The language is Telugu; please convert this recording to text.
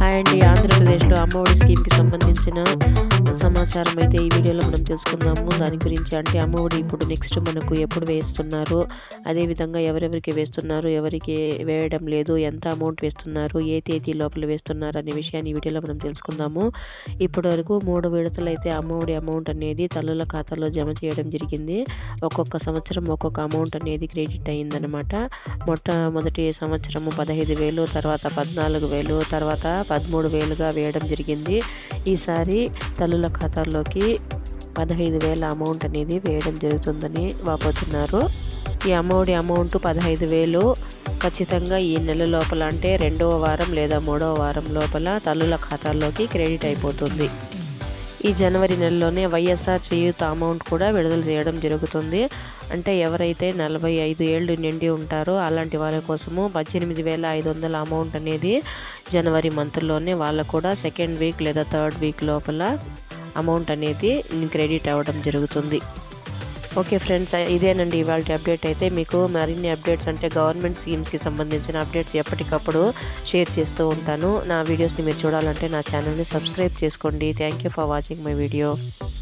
హాయ్ అండి. ఆంధ్రప్రదేశ్లో అమ్మఒడి స్కీమ్‌కి సంబంధించిన సమాచారం అయితే ఈ వీడియోలో మనం తెలుసుకుందాము. దాని గురించి అంటే అమ్మఒడి ఇప్పుడు నెక్స్ట్ మనకు ఎప్పుడు వేస్తున్నారు, అదేవిధంగా ఎవరెవరికి వేస్తున్నారు, ఎవరికి వేయడం లేదు, ఎంత అమౌంట్ వేస్తున్నారు, ఏ తేదీ లోపల వేస్తున్నారు అనే విషయాన్ని ఈ వీడియోలో మనం తెలుసుకుందాము. ఇప్పటివరకు 3 విడతలైతే అమ్మఒడి అమౌంట్ అనేది తల్లుల ఖాతాలో జమ చేయడం జరిగింది. ఒక్కొక్క సంవత్సరం ఒక్కొక్క అమౌంట్ అనేది క్రెడిట్ అయిందనమాట. మొట్టమొదటి సంవత్సరము 15,000, తర్వాత 14,000, తర్వాత 13,000గా వేయడం జరిగింది. ఈసారి తల్లుల ఖాతాల్లోకి 15,000 అమౌంట్ అనేది వేయడం జరుగుతుందని వాపోతున్నారు. ఈ అమ్మఒడి అమౌంట్ 15,000 ఖచ్చితంగా ఈ నెల లోపల అంటే 2వ వారం లేదా 3వ వారం లోపల తల్లుల ఖాతాల్లోకి క్రెడిట్ అయిపోతుంది. ఈ జనవరి నెలలోనే వైఎస్ఆర్ చేయూత అమౌంట్ కూడా విడుదల చేయడం జరుగుతుంది. అంటే ఎవరైతే 45 ఏళ్ళు నిండి ఉంటారో అలాంటి వాళ్ళ కోసము 18,500 అమౌంట్ అనేది జనవరి మంత్లోనే వాళ్ళకు కూడా సెకండ్ వీక్ లేదా థర్డ్ వీక్ లోపల అమౌంట్ అనేది క్రెడిట్ అవ్వడం జరుగుతుంది. ఓకే ఫ్రెండ్స్, ఇదేనండి ఇవాళ అప్డేట్. అయితే మీకు మరిన్ని అప్డేట్స్ అంటే గవర్నమెంట్ స్కీమ్స్కి సంబంధించిన అప్డేట్స్ ఎప్పటికప్పుడు షేర్ చేస్తూ ఉంటాను. నా వీడియోస్ని మీరు చూడాలంటే నా ఛానల్ని సబ్స్క్రైబ్ చేసుకోండి. Thank you for watching my video.